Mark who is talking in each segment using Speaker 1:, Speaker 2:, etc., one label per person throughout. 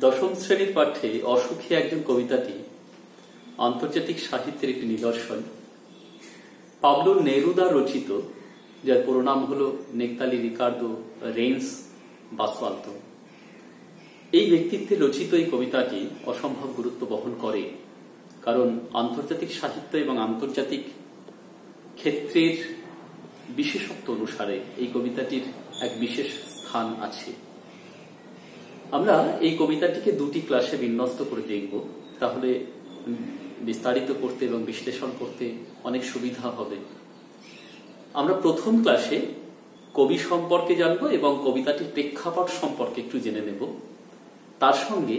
Speaker 1: দশম শ্রেণীর পাঠ্যে অসুখী একজন কবিতাটি আন্তর্জাতিক সাহিত্যের একটি নিদর্শন। পাবলো নেরুদা রচিত, যার পুরো নাম হল নেকতালি রিকার্দো রেইন্স বাসওয়ালতো। এই ব্যক্তিত্বে রচিত এই কবিতাটি অসম্ভব গুরুত্ব বহন করে, কারণ আন্তর্জাতিক সাহিত্য এবং আন্তর্জাতিক ক্ষেত্রের বিশেষত্ব অনুসারে এই কবিতাটির এক বিশেষ স্থান আছে। আমরা এই কবিতাটিকে দুটি ক্লাসে বিন্যস্ত করে দেখব, তাহলে বিস্তারিত করতে এবং বিশ্লেষণ করতে অনেক সুবিধা হবে। আমরা প্রথম ক্লাসে কবি সম্পর্কে জানব এবং কবিতাটির প্রেক্ষাপট সম্পর্কে একটু জেনে নেব। তার সঙ্গে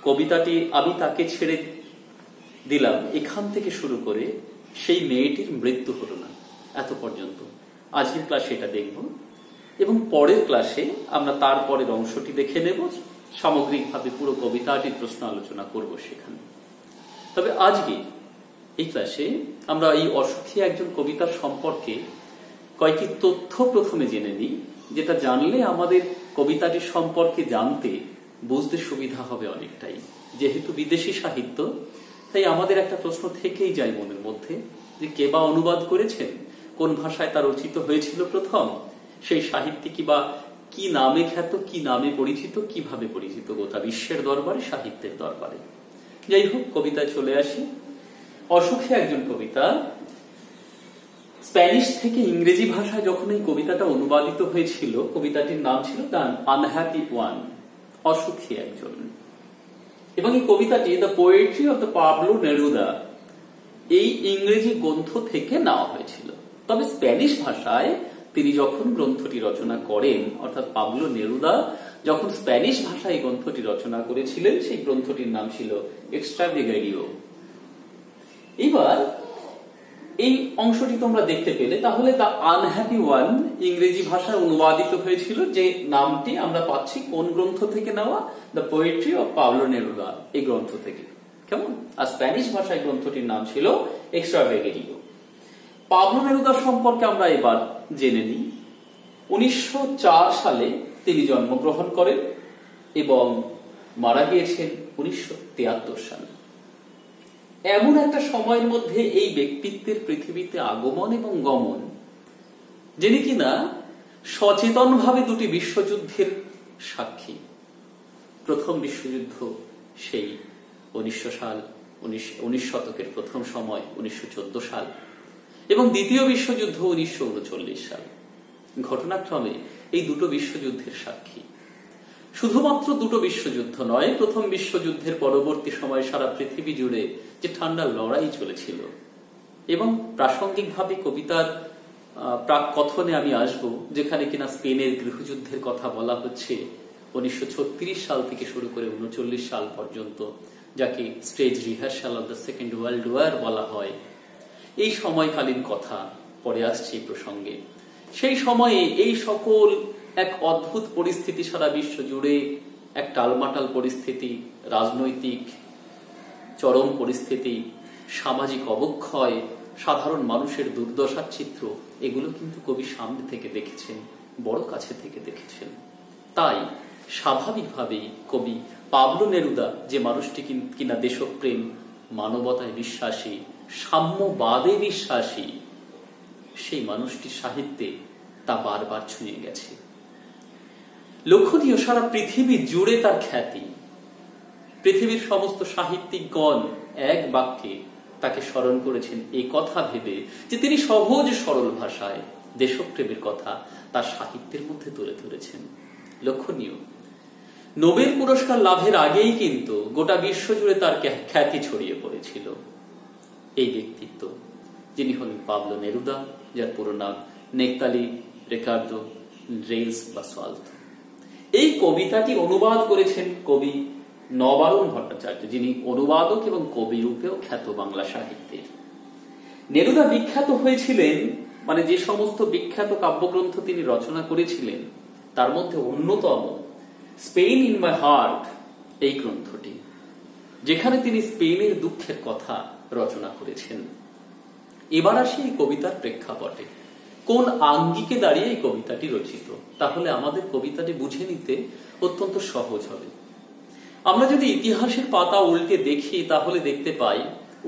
Speaker 1: কবিতাটি আমি তাকে ছেড়ে দিলাম এখান থেকে শুরু করে সেই মেয়েটির মৃত্যু হলো না এত পর্যন্ত আজকের ক্লাসে এটা দেখব, এবং পরের ক্লাসে আমরা তারপরের অংশটি দেখে নেব। সামগ্রিকভাবে পুরো কবিতাটির প্রশ্ন আলোচনা করব সেখানে। তবে আজকে এই ক্লাসে আমরা এই অসুখী একজন কবিতার সম্পর্কে কয়েকটি তথ্য প্রথমে জেনে নিই, যেটা জানলে আমাদের কবিতাটির সম্পর্কে জানতে বুঝতে সুবিধা হবে অনেকটাই। যেহেতু বিদেশি সাহিত্য, তাই আমাদের একটা প্রশ্ন থেকেই যায় মনের মধ্যে যে কে বা অনুবাদ করেছেন, কোন ভাষায় তা রচিত হয়েছিল প্রথম, সেই সাহিত্যিকই বা কি নামে খ্যাত, কি নামে পরিচিত, কিভাবে পরিচিত গোটা বিশ্বের দরবারে, সাহিত্যের দরবারে। যাই হোক, কবিতায় চলে আসি। অসুখী একজন কবিতা স্প্যানিশ থেকে ইংরেজি ভাষায় যখন এই কবিতাটা অনুবাদিত হয়েছিল, কবিতাটির নাম ছিল দ্য আনহ্যাপি ওয়ান, অসুখী একজন। এবং এই কবিতাটি the poetry of the Pablo Neruda এই ইংরেজি গ্রন্থ থেকে নেওয়া হয়েছিল। তবে স্প্যানিশ ভাষায় তিনি যখন গ্রন্থটি রচনা করেন, অর্থাৎ পাবলো নেরুদা যখন স্প্যানিশ ভাষায় গ্রন্থটি রচনা করেছিলেন, সেই গ্রন্থটির নাম ছিল এক্সট্রাভেগারিও। এবার এই অংশটি তোমরা দেখতে পেলে, তাহলে দ্য আনহ্যাপি ওয়ান ইংরেজি ভাষায় অনুবাদিত হয়েছিল, যে নামটি আমরা পাচ্ছি কোন গ্রন্থ থেকে নেওয়া, the poetry of Pablo Neruda এই গ্রন্থ থেকে। কেমন? আর স্প্যানিশ ভাষায় গ্রন্থটির নাম ছিল এক্সট্রাভেগারিও। পাবলো নেরুদা সম্পর্কে আমরা এবার জেনে নিই। 1904 সালে তিনি জন্মগ্রহণ করেন এবং মারা গিয়েছেন 1973 সালে। এমন একটা সময়ের মধ্যে এই ব্যক্তিত্বের পৃথিবীতে আগমন এবং গমন, যিনি কিনা সচেতনভাবে দুটি বিশ্বযুদ্ধের সাক্ষী। প্রথম বিশ্বযুদ্ধ সেই 19 শতকের প্রথম সময় 1914 সাল, এবং দ্বিতীয় বিশ্বযুদ্ধ 1939 সাল। ঘটনাক্রমে এই দুটো বিশ্বযুদ্ধের সাক্ষী। শুধুমাত্র দুটো বিশ্বযুদ্ধ নয়, প্রথম বিশ্বযুদ্ধের পরবর্তী সময় সারা পৃথিবী জুড়ে যে ঠান্ডা লড়াই চলেছিল, এবং প্রাসঙ্গিকভাবে কবিতার প্রাক কথনে আমি আসব, যেখানে কিনা স্পেনের গৃহযুদ্ধের কথা বলা হচ্ছে 1936 সাল থেকে শুরু করে 1939 সাল পর্যন্ত, যাকে stage rehearsal of the second world war বলা হয়। এই সময়কালীন কথা পরে আসছে এই প্রসঙ্গে। সেই সময়ে এই সকল এক অদ্ভুত পরিস্থিতি সারা বিশ্ব জুড়ে, এক টালমাটাল পরিস্থিতি, রাজনৈতিক চরম পরিস্থিতি, সামাজিক অবক্ষয়, সাধারণ মানুষের দুর্দশার চিত্র, এগুলো কিন্তু কবি সামনে থেকে দেখেছেন, বড় কাছে থেকে দেখেছেন। তাই স্বাভাবিকভাবেই কবি পাবলো নেরুদা, যে মানুষটি কিনা দেশপ্রেম, মানবতায় বিশ্বাসী, সাম্যবাদে বিশ্বাসী, সেই মানুষটির সাহিত্যে তা বারবার ছুঁয়ে গেছে। লক্ষণীয়, সারা পৃথিবী জুড়ে তার খ্যাতি। পৃথিবীর সমস্ত সাহিত্যিকগণ এক বাক্যে তাকে স্মরণ করেছেন এই কথা ভেবে যে তিনি সহজ সরল ভাষায় দেশপ্রেমের কথা তার সাহিত্যের মধ্যে তুলে ধরেছেন। লক্ষণীয়, নোবেল পুরস্কার লাভের আগেই কিন্তু গোটা বিশ্ব জুড়ে তার খ্যাতি ছড়িয়ে পড়েছিল। এই ব্যক্তিত্ব, যিনি হলেন পাবলো নেরুদা, যার পুরো নাম নেকতালি রিকার্দো রেইন্স বাসওয়ালতো। এই কবিতাটি অনুবাদ করেছেন কবি নবারুণ ভট্টাচার্য, যিনি অনুবাদক এবং কবি রূপেও খ্যাত বাংলা সাহিত্যের। নেরুদা বিখ্যাত হয়েছিলেন, মানে যে সমস্ত বিখ্যাত কাব্যগ্রন্থ তিনি রচনা করেছিলেন তার মধ্যে অন্যতম স্পেন ইন মাই হার্ট এই গ্রন্থটি, যেখানে তিনি স্পেনের দুঃখের কথা রচনা করেছেন। এবার আসি এই কবিতার প্রেক্ষাপটে, কোন আঙ্গিকে দাঁড়িয়ে এই কবিতাটি রচিত, তাহলে আমাদের কবিতাটি বুঝে নিতে অত্যন্ত সহজ হবে। আমরা যদি ইতিহাসের পাতা উল্টে দেখি তাহলে দেখতে পাই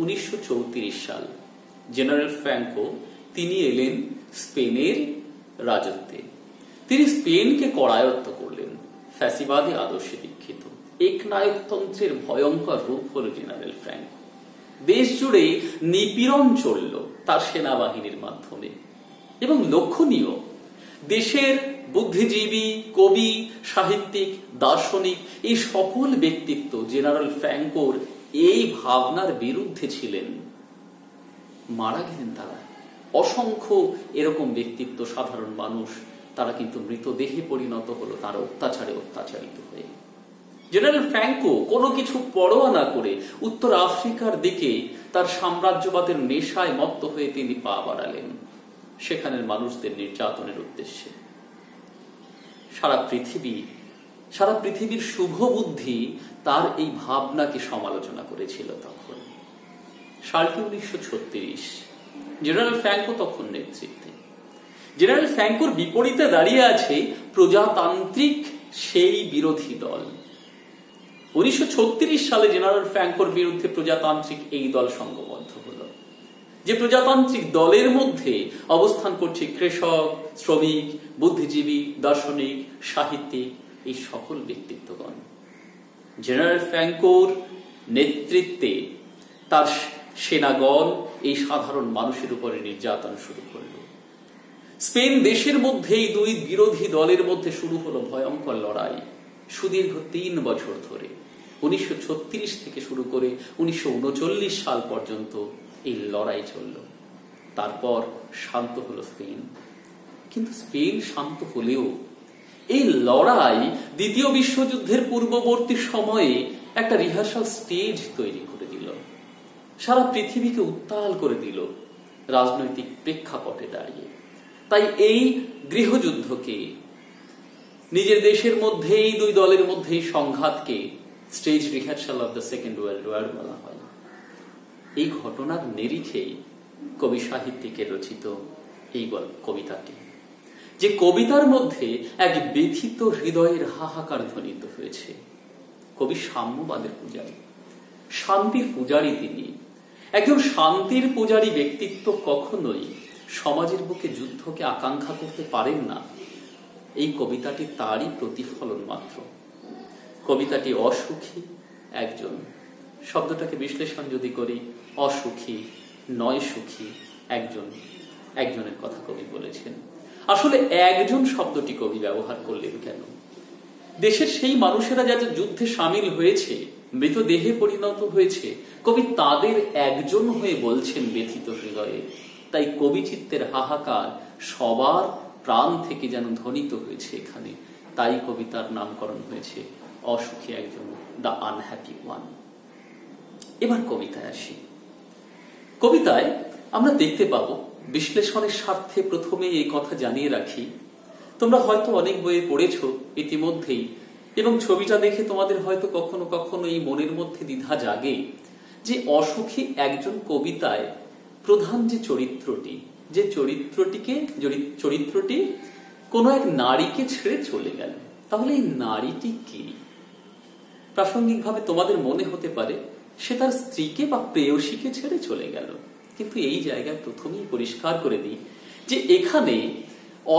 Speaker 1: 1934 সাল জেনারেল ফ্র্যাঙ্কো তিনি এলেন স্পেনের রাজত্বে। তিনি স্পেনকে করায়ত্ত করলেন। ফ্যাসিবাদী আদর্শে দীক্ষিত একনায়কতন্ত্রের ভয়ঙ্কর রূপ হল জেনারেল ফ্র্যাঙ্কো। দেশ জুড়ে নিপীড়ন চলল তার সেনাবাহিনীর মাধ্যমে। এবং লক্ষণীয়, দেশের বুদ্ধিজীবী, কবি, সাহিত্যিক, দার্শনিক এই সকল ব্যক্তিত্ব জেনারেল ফ্র্যাঙ্কোর এই ভাবনার বিরুদ্ধে ছিলেন। মারা গেলেন তারা। অসংখ্য এরকম ব্যক্তিত্ব, সাধারণ মানুষ, তারা কিন্তু মৃতদেহে পরিণত হলো তার অত্যাচারে অত্যাচারিত হয়ে। জেনারেল ফ্র্যাঙ্কো কোনো কিছু পরোয়া না করে উত্তর আফ্রিকার দিকে তার সাম্রাজ্যবাদের নেশায় মত্ত হয়ে তিনি পা বাড়ালেন সেখানের মানুষদের নির্যাতনের উদ্দেশ্যে। সারা পৃথিবীর শুভ বুদ্ধি তার এই ভাবনাকে সমালোচনা করেছিল। তখন সালটি 1936, জেনারেল ফ্র্যাঙ্কো তখন নেতৃত্বে। জেনারেল ফ্র্যাঙ্কোর বিপরীতে দাঁড়িয়ে আছে প্রজাতান্ত্রিক সেই বিরোধী দল। 1936 সালে জেনারেল ফ্র্যাঙ্কোর বিরুদ্ধে প্রজাতান্ত্রিক এই দল সংঘবদ্ধ হলো। যে প্রজাতান্ত্রিক দলের মধ্যে অবস্থান করছে কৃষক, শ্রমিক, বুদ্ধিজীবী, দার্শনিক, সাহিত্যিক এই সকল ব্যক্তিত্বগণ। জেনারেল ফ্র্যাঙ্কোর নেতৃত্বে তার সেনাগণ এই সাধারণ মানুষের উপরে নির্যাতন শুরু করল। স্পেন দেশের মধ্যে এই দুই বিরোধী দলের মধ্যে শুরু হলো ভয়ঙ্কর লড়াই। সুদীর্ঘ 3 বছর ধরে 1936 থেকে শুরু করে 1939 সাল পর্যন্ত এই লড়াই চলল। তারপর শান্ত হলো স্পেন। কিন্তু স্পেন শান্ত হলেও এই লড়াই দ্বিতীয় বিশ্বযুদ্ধের পূর্ববর্তী সময়ে একটা রিহার্সাল স্টেজ তৈরি করে দিল, সারা পৃথিবীকে উত্তাল করে দিল রাজনৈতিক প্রেক্ষাপটে দাঁড়িয়ে। তাই এই গৃহযুদ্ধকে, নিজের দেশের মধ্যেই দুই দলের মধ্যেই সংঘাতকে stage rehearsal of the second world war বলা হয়। এই ঘটনার নিরিখেই কবি সাহিত্যিকের রচিত এই কবিতাটি, যে কবিতার মধ্যে এক ব্যথিত হৃদয়ের হাহাকার ধ্বনিত হয়েছে। কবি সাম্যবাদের পূজারী, শান্তির পূজারী তিনি। একজন শান্তির পূজারী ব্যক্তিত্ব কখনোই সমাজের বুকে যুদ্ধকে আকাঙ্ক্ষা করতে পারেন না। এই কবিতাটি তারই প্রতিফলন মাত্র। কবিতাটি অসুখী একজন, শব্দটাকে বিশ্লেষণ যদি করি, অসুখী নয় সুখী একজনের কথা কবি বলেছেন। আসলে একজন শব্দটি কবি ব্যবহার করলেন কেন? দেশের সেই মানুষেরা যারা যুদ্ধে সামিল হয়েছে, মৃতদেহে পরিণত হয়েছে, কবি তাদের একজন হয়ে বলছেন ব্যথিত হৃদয়ে। তাই কবি চিত্তের হাহাকার সবার প্রাণ থেকে যেন ধ্বনিত হয়েছে এখানে। তাই কবিতার নামকরণ হয়েছে অসুখী একজন, দ্য আনহ্যাপি ওয়ান। এবার কবিতায় আসি। কবিতায় আমরা দেখতে পাবো, বিশ্লেষণের স্বার্থে প্রথমে এই কথা জানিয়ে রাখি, তোমরা হয়তো অনেক বইয়ে পড়েছো ইতিমধ্যেই, এবং ছবিটা দেখে তোমাদের হয়তো কখনো কখনো এই মনের মধ্যে দ্বিধা জাগে যে অসুখী একজন কবিতায় প্রধান যে চরিত্রটি কোনো এক নারীকে ছেড়ে চলে গেল। তাহলে এই নারীটি কি? প্রাসঙ্গিকভাবে তোমাদের মনে হতে পারে সে তার স্ত্রীকে বা প্রেয়সীকে ছেড়ে চলে গেল। কিন্তু এই জায়গায় প্রথমেই পরিষ্কার করে দিই যে এখানে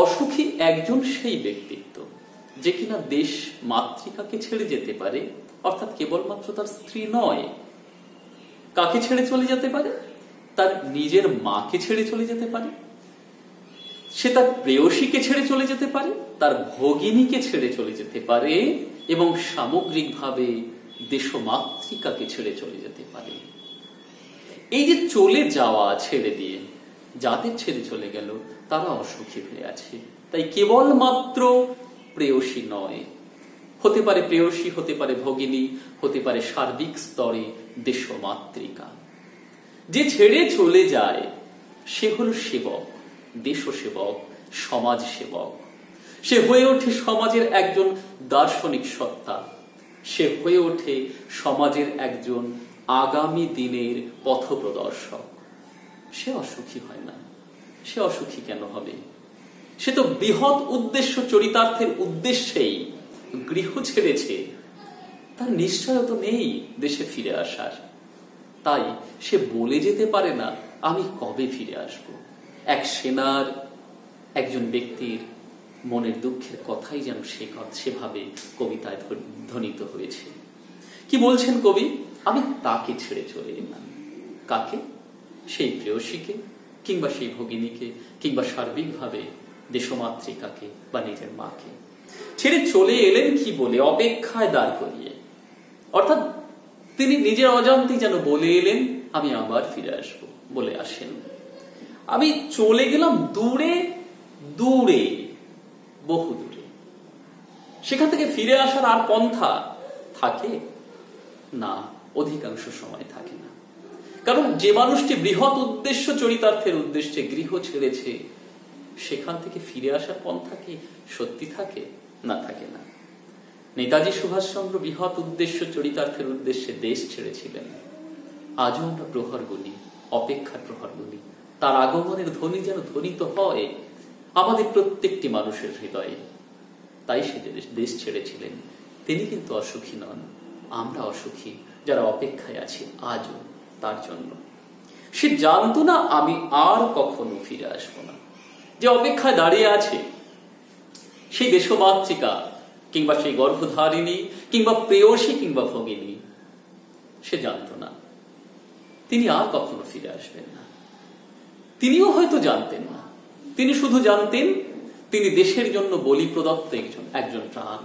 Speaker 1: অসুখী একজন সেই ব্যক্তিত্ব যে কিনা দেশ মাতৃকাকে ছেড়ে যেতে পারে, অর্থাৎ কেবলমাত্র তার স্ত্রী নয়। কাকে ছেড়ে চলে যেতে পারে? তার নিজের মাকে ছেড়ে চলে যেতে পারে, সে তার প্রেয়সীকে ছেড়ে চলে যেতে পারে, তার ভগিনীকে ছেড়ে চলে যেতে পারে, এবং সামগ্রিকভাবে দেশমাতৃকাকে ছেড়ে চলে যেতে পারে। এই যে চলে যাওয়া, ছেড়ে দিয়ে যাদের ছেড়ে চলে গেল তারা অসুখী হয়ে আছে। তাই কেবলমাত্র প্রেয়সী নয়, হতে পারে প্রেয়সী, হতে পারে ভগিনী, হতে পারে সার্বিক স্তরে দেশমাতৃকা। যে ছেড়ে চলে যায় সে হল সেবক, দেশসেবক, সমাজ সেবক। সে হয়ে ওঠে সমাজের একজন দার্শনিক সত্তা, সে হয়ে ওঠে সমাজের একজন আগামী দিনের পথপ্রদর্শক। সে অসুখী হয় না। সে অসুখী কেন হবে? সে তো বৃহৎ উদ্দেশ্য, চরিতার্থের উদ্দেশ্যেই গৃহ ছেড়েছে, তার নিশ্চয়তা নেই দেশে ফিরে আসার। তাই সে বলে যেতে পারে না আমি কবে ফিরে আসব। এক সেনার, একজন ব্যক্তির মনের দুঃখের কথাই যেন সেভাবে কবিতায় ধ্বনিত হয়েছে। কি বলছেন কবি? আমি তাকে ছেড়ে চলে এলাম। কাকে? সেই প্রেয়সীকে, কিংবা সেই ভগিনীকে, কিংবা সার্বিকভাবে দেশমাতৃকাকে বা নিজের মাকে ছেড়ে চলে এলেন কি বলে? অপেক্ষায় দাঁড় করিয়ে। অর্থাৎ তিনি নিজের অজান্তেই যেন বলে এলেন আমি আবার ফিরে আসব। বলে আসেন আমি চলে গেলাম দূরে দূরে, বহু দূরে। সেখান থেকে ফিরে আসার আর পন্থা থাকে না, অধিকাংশ সময় থাকে না। কারণ যে মানুষটি বৃহৎ উদ্দেশ্য চরিতার্থের উদ্দেশ্যে গৃহ ছেড়েছে, সেখান থেকে ফিরে আসার পন্থা কি সত্যি থাকে? না, থাকে না। নেতাজি সুভাষচন্দ্র বৃহৎ উদ্দেশ্য চরিতার্থের উদ্দেশ্যে দেশ ছেড়েছিলেন। আজও আমরা প্রহর গুলি, অপেক্ষার প্রহর গুলি। তার আগমনের ধ্বনি যেন ধ্বনিত হয় আমাদের প্রত্যেকটি মানুষের হৃদয়ে। তাই সে দেশ ছেড়েছিলেন। তিনি কিন্তু অসুখী নন, আমরা অসুখী যারা অপেক্ষায় আছি আজও তার জন্য। সে জানতো না আমি আর কখনো ফিরে আসবো না। যে অপেক্ষায় দাঁড়িয়ে আছে সেই দেশমাতৃকা, কিংবা সেই গর্ভধারিণী, কিংবা প্রেয়সী, কিংবা ভগিনী, সে জানতো না তিনি আর কখনো ফিরে আসবেন না। তিনিও হয়তো জানতেন না। তিনি শুধু জানতেন তিনি দেশের জন্য বলি প্রদত্ত একজন প্রাণ।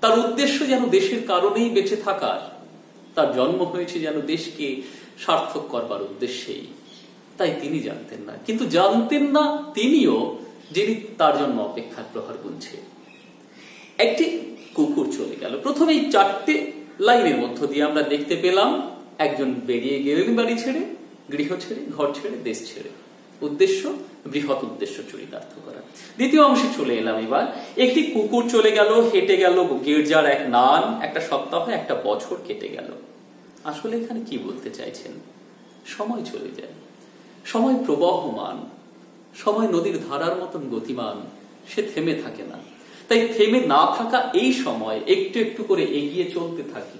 Speaker 1: তার উদ্দেশ্য যেন দেশের কারণেই বেঁচে থাকার। তার জন্ম হয়েছে যেন দেশকে সার্থক করবার উদ্দেশ্যেই। তাই তিনি জানতেন না। কিন্তু জানতেন না তিনিও যিনি তার জন্য অপেক্ষার প্রহর গুনছে। একটি কুকুর চলে গেল। প্রথমে এই 4টে লাইনের মধ্য দিয়ে আমরা দেখতে পেলাম একজন বেরিয়ে গেলেন বাড়ি ছেড়ে, গৃহ ছেড়ে, ঘর ছেড়ে, দেশ ছেড়ে। উদ্দেশ্য বৃহৎ উদ্দেশ্য চরিতার্থ করা। দ্বিতীয় অংশে চলে এলাম এবার। একটি কুকুর চলে গেল, হেঁটে গেল গির্জার এক নান, একটা সপ্তাহ, একটা বছর কেটে গেল। আসলে এখানে কি বলতে চাইছেন? সময় চলে যায়, সময় প্রবহমান, সময় নদীর ধারার মতন গতিমান, সে থেমে থাকে না। তাই থেমে না থাকা এই সময় একটু একটু করে এগিয়ে চলতে থাকি।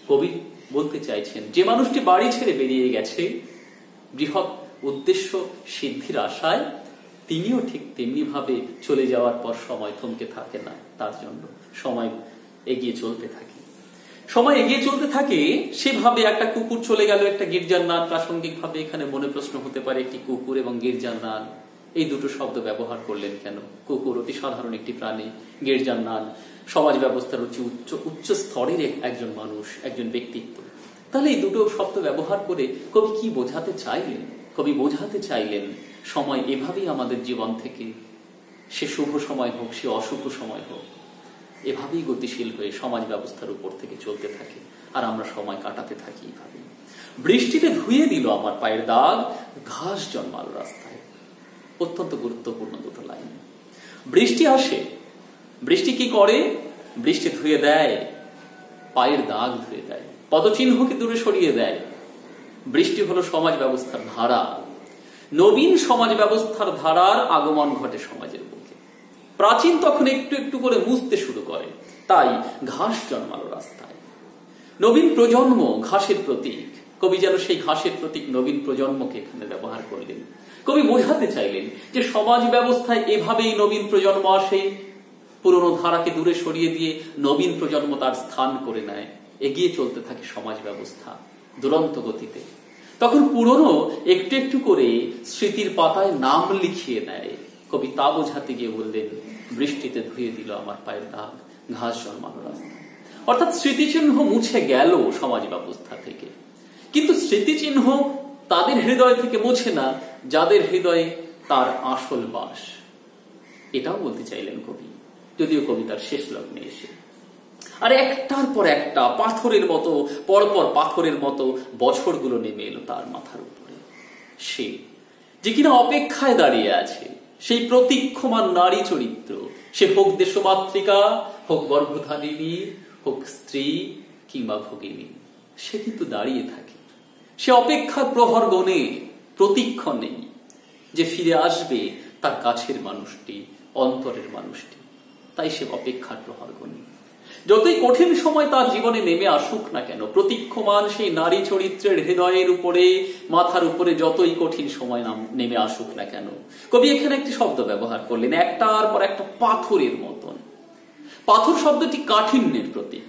Speaker 1: কবি বলতে চাইছেন যে মানুষটি বাড়ি ছেড়ে বেরিয়ে গেছে বৃহৎ উদ্দেশ্য সিদ্ধির আশায়, তিনিও ঠিক তেমনি ভাবে চলে যাওয়ার পর সময় থমকে থাকে না। তার জন্য সময় এগিয়ে চলতে থাকে। সময় এগিয়ে চলতে থাকে সেভাবে একটা কুকুর চলে গেল, একটা গির্জার নান। প্রাসঙ্গিক ভাবে এখানে মনে প্রশ্ন হতে পারে একটি কুকুর এবং গির্জার নান এই দুটো শব্দ ব্যবহার করলেন কেন? কুকুর অতি সাধারণ একটি প্রাণী, গির্জার নান সমাজ ব্যবস্থার উচ্চ স্তরের একজন মানুষ, একজন ব্যক্তিত্ব। তাহলে এই দুটো শব্দ ব্যবহার করে কবি কি বোঝাতে চাইলেন? কবি বোঝাতে চাইলেন সময় এভাবেই আমাদের জীবন থেকে, সে শুভ সময় হোক সে অশুভ সময় হোক, এভাবেই গতিশীল হয়ে সমাজ ব্যবস্থার উপর থেকে চলতে থাকে, আর আমরা সময় কাটাতে থাকি এইভাবে। বৃষ্টিতে ধুয়ে দিল আমার পায়ের দাগ, ঘাস জন্মালো রাস্তায়। অত্যন্ত গুরুত্বপূর্ণ দুটো লাইন। বৃষ্টি আসে, বৃষ্টি কি করে? বৃষ্টি ধুয়ে দেয়, পায়ের দাগ ধুয়ে দেয়, পদচিহ্নকে দূরে সরিয়ে দেয়। বৃষ্টি হলো সমাজ ব্যবস্থার ধারা। নবীন সমাজ ব্যবস্থার ধারার আগমন ঘটে সমাজের বুকে। প্রাচীন তখন একটু একটু করে মুছতে শুরু করে, তাই ঘাস জন্মালো রাস্তায়। নবীন প্রজন্ম ঘাসের প্রতীক। কবি যেন সেই ঘাসের প্রতীক নবীন প্রজন্মকে এখানে ব্যবহার করলেন। কবি বোঝাতে চাইলেন যে সমাজ ব্যবস্থায় এভাবেই নবীন প্রজন্ম আসে, পুরনো ধারাকে দূরে সরিয়ে দিয়ে নবীন প্রজন্ম তার স্থান করে নেয়, এগিয়ে চলতে থাকে সমাজ ব্যবস্থা দুরন্ত গতিতে। তখন পুরনো একটু একটু করে স্মৃতির পাতায় নাম লিখিয়ে নেয়। কবি তা বোঝাতে গিয়ে বললেন বৃষ্টিতে ধুয়ে দিল আমার পায়ের দাগ, ঘাস জন্মালো রাস্তায়। অর্থাৎ স্মৃতিচিহ্ন মুছে গেল সমাজ ব্যবস্থা থেকে, কিন্তু স্মৃতিচিহ্ন তাদের হৃদয় থেকে মোছে না যাদের হৃদয়ে তার আসল বাস। এটাও বলতে চাইলেন কবি, যদিও কবিতার শেষ লগ্নে এসে। আর একটার পর একটা পাথরের মতো, পরপর পাথরের মতো বছরগুলো নেমে এলো তার মাথার উপরে। সে যে কিনা অপেক্ষায় দাঁড়িয়ে আছে, সেই প্রতীক্ষমান নারী চরিত্র, সে হোক দেশমাতৃকা, হোক গর্ভধারিণী, হোক স্ত্রী কিংবা ভগিনী, সে কিন্তু দাঁড়িয়ে থাকে। সে অপেক্ষার প্রহর গণে, প্রতীক্ষণ নেই যে ফিরে আসবে তার কাছের মানুষটি, অন্তরের মানুষটি। তাই সে অপেক্ষার প্রহর গণে। যতই কঠিন সময় তার জীবনে নেমে আসুক না কেন, প্রতীক্ষমান সেই নারী চরিত্রের হৃদয়ের উপরে, মাথার উপরে যতই কঠিন সময় নেমে আসুক না কেন, কবি এখানে একটি শব্দ ব্যবহার করলেন, একটার পর একটা পাথরের মতন। পাথর শব্দটি কাঠিন্যের প্রতীক।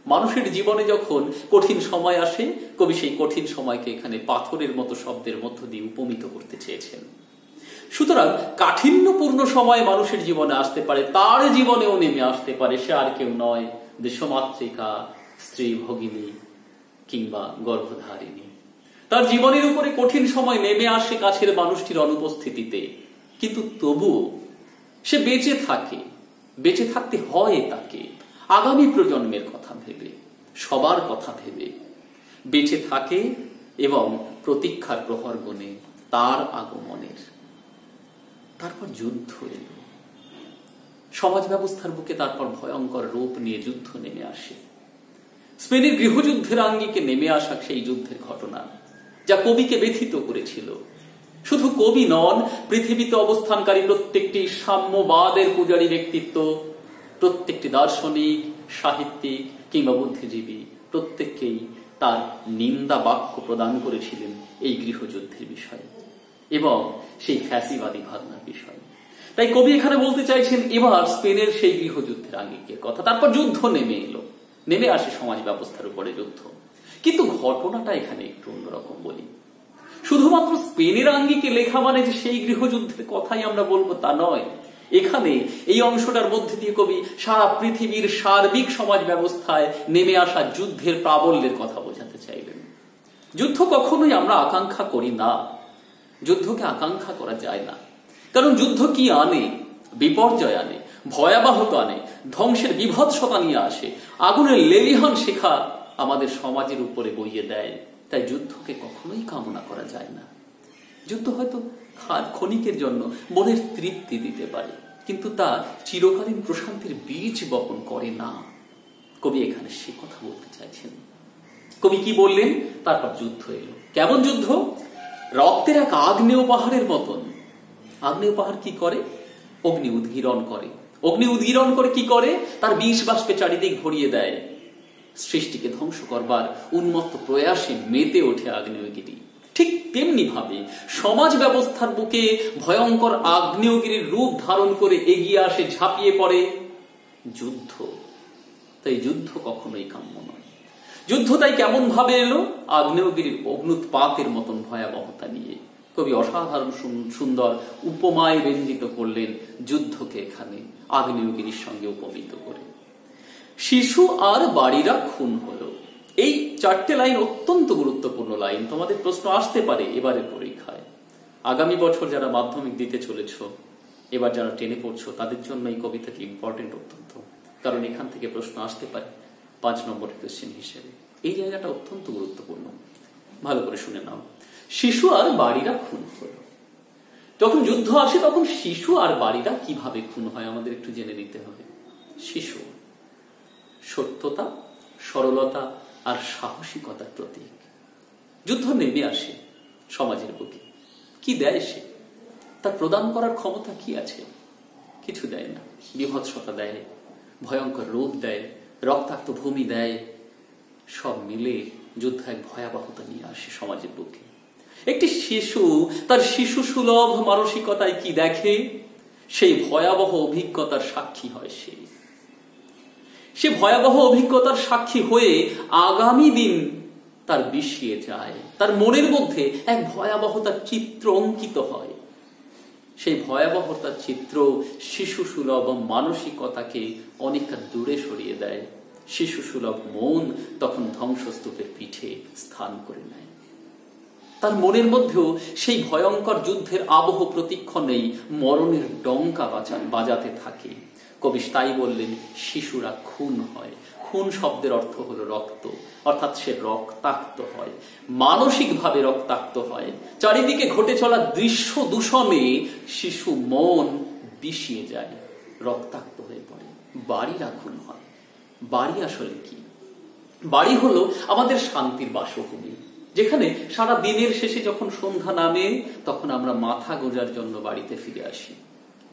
Speaker 1: মানুষের জীবনে যখন কঠিন সময় আসে, কবি সেই কঠিন সময়কে এখানে পাথরের মতো শব্দের মধ্য দিয়ে উপমিত করতে চেয়েছেন। সুতরাং কাঠিন্যপূর্ণ সময় মানুষের জীবনে আসতে পারে, তার জীবনেও নেমে আসতে পারে। সে আর কেউ নয়, দেশমাতৃকা, স্ত্রী, ভগিনী কিংবা গর্ভধারিণী। তার জীবনের উপরে কঠিন সময় নেমে আসে কাছের মানুষটির অনুপস্থিতিতে, কিন্তু তবুও সে বেঁচে থাকে। বেঁচে থাকতে হয় তাকে আগামী প্রজন্মের কথা ভেবে, সবার কথা ভেবে বেঁচে থাকে এবং প্রতীক্ষার প্রহর গণে তার আগমনের। তারপর যুদ্ধ এলো, সমাজ ব্যবস্থার বুকে তারপর ভয়ঙ্কর রূপ নিয়ে যুদ্ধ নেমে আসে। স্পেনের গৃহযুদ্ধের আঙ্গিকে নেমে আসা সেই যুদ্ধের ঘটনা যা কবিকে ব্যথিত করেছিল। শুধু কবি নন, পৃথিবীতে অবস্থানকারী প্রত্যেকটি সাম্যবাদের পূজারী ব্যক্তিত্ব, প্রত্যেকটি দার্শনিক, সাহিত্যিক কিংবা বুদ্ধিজীবী প্রত্যেককেই তার নিন্দা বাক্য প্রদান করেছিলেন এই গৃহযুদ্ধের বিষয়ে এবং সেই ফ্যাসিবাদী ভাবনার বিষয়ে। তাই কবি এখানে বলতে চাইছেন এবার স্পেনের সেই গৃহযুদ্ধের আঙ্গিকের কথা। তারপর যুদ্ধ নেমে এলো, নেমে আসে সমাজ ব্যবস্থার উপরে যুদ্ধ। কিন্তু ঘটনাটা এখানে একটু অন্যরকম বলি। শুধুমাত্র স্পেনের আঙ্গিকে লেখা মানে যে সেই গৃহযুদ্ধের কথাই আমরা বলবো তা নয়। এখানে এই অংশটার মধ্যে দিয়ে কবি সারা পৃথিবীর সার্বিক সমাজ ব্যবস্থায় নেমে আসা যুদ্ধের প্রাবল্যের কথা বোঝাতে চাইলেন। যুদ্ধ কখনোই আমরা আকাঙ্ক্ষা করি না, যুদ্ধকে আকাঙ্ক্ষা করা যায় না। কারণ যুদ্ধ কি আনে? বিপর্যয় আনে, ভয়াবহতা আনে, ধ্বংসের বিভৎসতা নিয়ে আসে, আগুনের লেলিহান শিখা আমাদের সমাজের উপরে বইয়ে দেয়। তাই যুদ্ধকে কখনোই কামনা করা যায় না। যুদ্ধ হয়তো ক্ষণিকের জন্য মনের তৃপ্তি দিতে পারে, কিন্তু তা চিরকালীন প্রশান্তির বীজ বপন করে না। কবি এখানে সে কথা বলতে চাইছেন। কবি কি বললেন? তারপর যুদ্ধ এলো। কেমন যুদ্ধ? রক্তের এক আগ্নেয় পাহাড়ের মতন। আগ্নেয় পাহাড় কি করে? অগ্নি উদ্গীরণ করে। অগ্নি উদ্গীরণ করে কি করে? তার বিষ বাষ্পে চারিদিক ভরিয়ে দেয়। সৃষ্টিকে ধ্বংস করবার উন্মত্ত প্রয়াসে মেতে ওঠে আগ্নেয়গিরি। ঠিক তেমনি ভাবে সমাজ ব্যবস্থার বুকে ভয়ঙ্কর আগ্নেয়গিরির রূপ ধারণ করে এগিয়ে আসে, ঝাঁপিয়ে পড়ে যুদ্ধ। তাই যুদ্ধ কখনোই কাম্য নয়। যুদ্ধ তাই কেমন ভাবে এলো? আগ্নেয়গিরির অগ্নুৎপাতের মতন ভয়াবহতা নিয়ে। কবি অসাধারণ সুন্দর উপমায় ব্যঞ্জিত করলেন যুদ্ধকে এখানে আগ্নেয়গিরির সঙ্গে উপমিত করে। শিশু আর বাড়িরা খুন হলো। এই চারটে লাইন অত্যন্ত গুরুত্বপূর্ণ লাইন। তোমাদের প্রশ্ন আসতে পারে এবারের পরীক্ষায়। আগামী বছর যারা মাধ্যমিক দিতে চলেছ, এবার যারা টেনে পড়ছো, তাদের জন্য এই কবিতাটি ইম্পর্টেন্ট অত্যন্ত। কারণ এখান থেকে প্রশ্ন আসতে পারে 5 নম্বরের কোশ্চেন হিসেবে। এই জায়গাটা অত্যন্ত গুরুত্বপূর্ণ, ভালো করে শুনে নাও। শিশু আর বাড়িরা খুন হলো। যখন যুদ্ধ আসে তখন শিশু আর বাড়িরা কিভাবে খুন হয় আমাদের একটু জেনে নিতে হবে। শিশু সত্যতা, সরলতা আর সাহসিকতার প্রতীক। যুদ্ধ নেমে আসে সমাজের বুকে। কি দেয় সে? তার প্রদান করার ক্ষমতা কি আছে? কিছু দেয় না। বিভৎসতা দেয়, ভয়ঙ্কর রূপ দেয়, রক্তাক্ত ভূমি দেয়। সব মিলে যুদ্ধ এক ভয়াবহতা নিয়ে আসে সমাজের বুকে। একটি শিশু তার শিশু সুলভ মানসিকতায় কি দেখে, সেই ভয়াবহ অভিজ্ঞতার সাক্ষী হয় সে ভয়াবহ অভিজ্ঞতার সাক্ষী হয়ে আগামী দিন তার বিষিয়ে যায়। তার মনের মধ্যে এক ভয়াবহতার চিত্র অঙ্কিত হয়। সেই ভয়াবহতার চিত্র শিশু সুলভ মানসিকতাকে অনেকটা দূরে সরিয়ে দেয়। শিশু সুলভ মন তখন ধ্বংসস্তূপের পিঠে স্থান করে নেয়। তার মনের মধ্যেও সেই ভয়ঙ্কর যুদ্ধের আবহ প্রতীক্ষণেই মরণের ডঙ্কা বাজাতে থাকে। কবি তাই বললেন শিশুরা খুন হয়। খুন শব্দের অর্থ হলো রক্ত, অর্থাৎ সে রক্তাক্ত হয়, মানসিকভাবে রক্তাক্ত হয়। চারিদিকে ঘটে চলা দৃশ্য দূষণে শিশু মন বিষিয়ে যায়, রক্তাক্ত হয়ে পড়ে। বাড়িরা খুন হয়। বাড়ি আসলে কি? বাড়ি হলো আমাদের শান্তির বাসভূমি, যেখানে সারা দিনের শেষে যখন সন্ধ্যা নামে তখন আমরা মাথা গোঁজার জন্য বাড়িতে ফিরে আসি।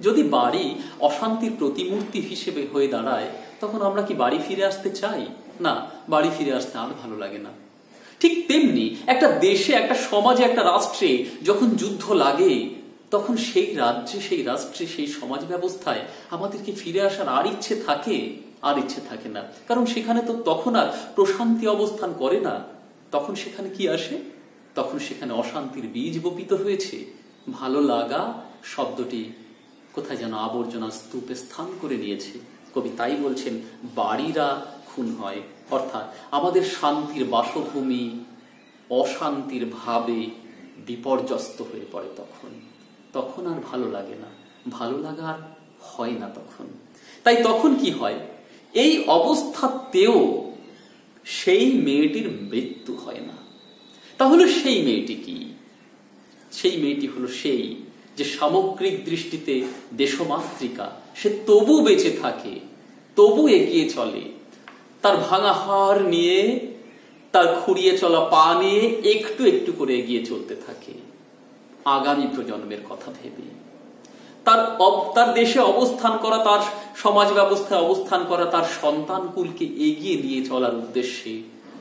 Speaker 1: যদি বাড়ি অশান্তির প্রতিমূর্তি হিসেবে হয়ে দাঁড়ায়, তখন আমরা কি বাড়ি ফিরে আসতে চাই? না, বাড়ি ফিরে আসতে আর ভালো লাগে না। ঠিক তেমনি একটা দেশে, একটা সমাজে, একটা রাষ্ট্রে যখন যুদ্ধ লাগে, তখন সেই রাজ্যে, সেই রাষ্ট্রে, সেই সমাজ ব্যবস্থায় আমাদেরকে ফিরে আসার আর ইচ্ছে থাকে? আর ইচ্ছে থাকে না। কারণ সেখানে তো তখন আর প্রশান্তি অবস্থান করে না। তখন সেখানে কি আসে? তখন সেখানে অশান্তির বীজ বপিত হয়েছে। ভালো লাগা শব্দটি কোথায় যেন আবর্জনা স্তূপে স্থান করে নিয়েছে। কবি তাই বলছেন, বাড়িরা খুন হয়। অর্থাৎ আমাদের শান্তির বাসভূমি অশান্তির ভাবে বিপর্যস্ত হয়ে পড়ে। তখন আর ভালো লাগে না, ভালো লাগা আর হয় না তখন। তাই তখন কি হয়? এই অবস্থাতেও সেই মেয়েটির মৃত্যু হয় না। তাহলে সেই মেয়েটি কি? সেই মেয়েটি হলো সেই যে সামগ্রিক দৃষ্টিতে দেশমাতৃকা। সে তবু বেঁচে থাকে, তবু এগিয়ে চলে, তার ভাঙা হাড় নিয়ে, তার খুঁড়িয়ে চলা পা নিয়ে একটু একটু করে এগিয়ে চলতে থাকে আগামী প্রজন্মের কথা ভেবে। তার দেশে অবস্থান করা, তার সমাজ ব্যবস্থায় অবস্থান করা, তার সন্তানকুলকে এগিয়ে নিয়ে চলার উদ্দেশ্যে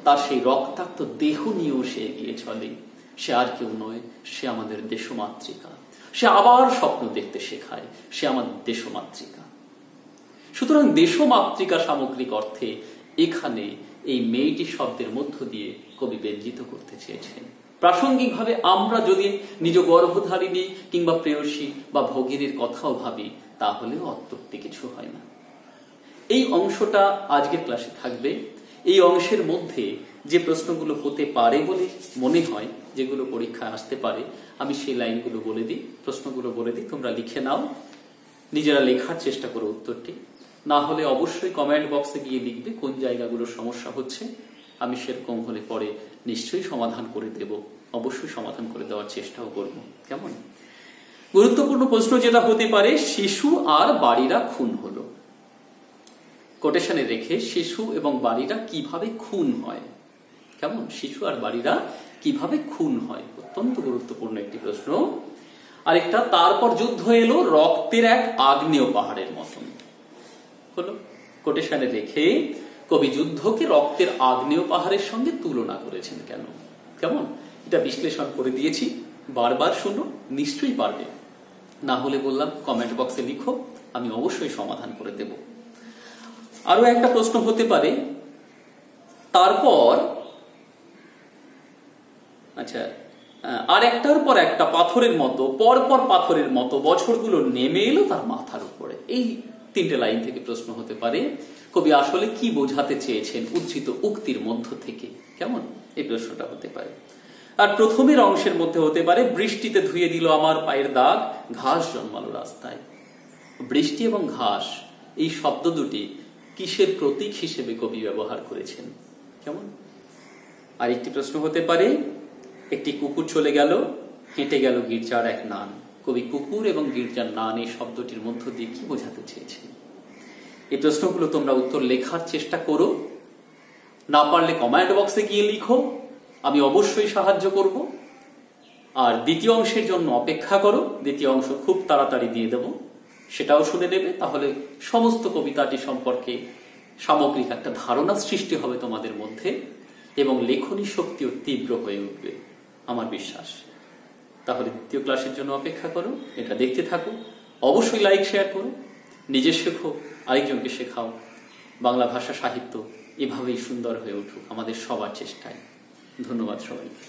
Speaker 1: তার সেই রক্তাক্ত দেহ নিয়েও সে এগিয়ে চলে। সে আর কেউ নয়, সে আমাদের দেশমাতৃকা। সে আবার স্বপ্ন দেখতে শেখায়, সে আমাদের দেশমাতৃকা। সুতরাং দেশমাতৃকা সামগ্রিক অর্থে এখানে এই মেয়েটি শব্দের মধ্য দিয়ে কবি ব্যঞ্জিত করতে চেয়েছেন। প্রাসঙ্গিকভাবে আমরা যদি নিজ গর্ভধারিণী কিংবা প্রেয়সী বা ভগিনীর কথাও ভাবি, তাহলেও অত্যুক্তি কিছু হয় না। এই অংশটা আজকের ক্লাসে থাকবে। এই অংশের মধ্যে যে প্রশ্নগুলো হতে পারে বলে মনে হয়, যেগুলো পরীক্ষায় আসতে পারে, আমি সেই লাইনগুলো বলে দিই, প্রশ্নগুলো বলে দিই, তোমরা লিখে নাও, নিজেরা লেখার চেষ্টা করো উত্তরটি। না হলে অবশ্যই কমেন্ট বক্সে গিয়ে লিখবে কোন জায়গাগুলো সমস্যা হচ্ছে। আমি সেরকম হলে পরে নিশ্চয়ই সমাধান করে দেব, অবশ্যই সমাধান করে দেওয়ার চেষ্টাও করব। কেমন? গুরুত্বপূর্ণ প্রশ্ন যেটা হতে পারে, শিশু আর বাড়িরা খুন হলো, কোটেশনে রেখে শিশু এবং বাড়িরা কিভাবে খুন হয়। কেমন? শিশু আর বাড়িরা কিভাবে খুন হয়, অত্যন্ত গুরুত্বপূর্ণ একটি প্রশ্ন। আরেকটা, তারপর যুদ্ধ এলো রক্তের এক আগ্নেয় পাহাড়ের মতন। হলো, কোটেশনে রেখে কবি যুদ্ধকে রক্তের আগ্নেয় পাহাড়ের সঙ্গে তুলনা করেছেন কেন? কেমন? এটা বিশ্লেষণ করে দিয়েছি, বারবার শুনো, নিশ্চয়ই পারবে। না হলে বললাম কমেন্ট বক্সে লিখো, আমি অবশ্যই সমাধান করে দেব। আরো একটা প্রশ্ন হতে পারে, তারপর আচ্ছা আর একটার পর একটা পাথরের মতো, পরপর পাথরের মতো বছরগুলো নেমে এলো তার মাথার উপরে। এই তিনটে লাইন থেকে প্রশ্ন হতে পারে, কবি আসলে কি বোঝাতে চেয়েছেন উদ্ধৃত উক্তির মধ্য থেকে। কেমন? এই প্রশ্নটা হতে পারে। আর প্রথমের অংশের মধ্যে হতে পারে, বৃষ্টিতে ধুয়ে দিল আমার পায়ের দাগ, ঘাস জন্মালো রাস্তায়। বৃষ্টি এবং ঘাস এই শব্দ দুটি কিসের প্রতীক হিসেবে কবি ব্যবহার করেছেন? কেমন? আর একটি প্রশ্ন হতে পারে, একটি কুকুর চলে গেল, হেঁটে গেল গির্জার এক নান। কবি কুকুর এবং গির্জার নান এই শব্দটির মধ্য দিয়ে কি বোঝাতে চেয়েছেন? এই প্রশ্নগুলো তোমরা উত্তর লেখার চেষ্টা করো, না পারলে কমেন্ট বক্সে গিয়ে লিখো, আমি অবশ্যই সাহায্য করব। আর দ্বিতীয় অংশের জন্য অপেক্ষা করো, দ্বিতীয় অংশ খুব তাড়াতাড়ি দিয়ে দেব, সেটাও শুনে নেবে। তাহলে সমস্ত কবিতাটি সম্পর্কে সামগ্রিক একটা ধারণা সৃষ্টি হবে তোমাদের মধ্যে, এবং লেখনী শক্তিও তীব্র হয়ে উঠবে আমার বিশ্বাস। তাহলে দ্বিতীয় ক্লাসের জন্য অপেক্ষা করো, এটা দেখতে থাকো, অবশ্যই লাইক শেয়ার করো, নিজে শেখো, আরেকজনকে শেখাও। বাংলা ভাষা সাহিত্য এভাবেই সুন্দর হয়ে উঠুক আমাদের সবার চেষ্টায়। ধন্যবাদ সবাইকে।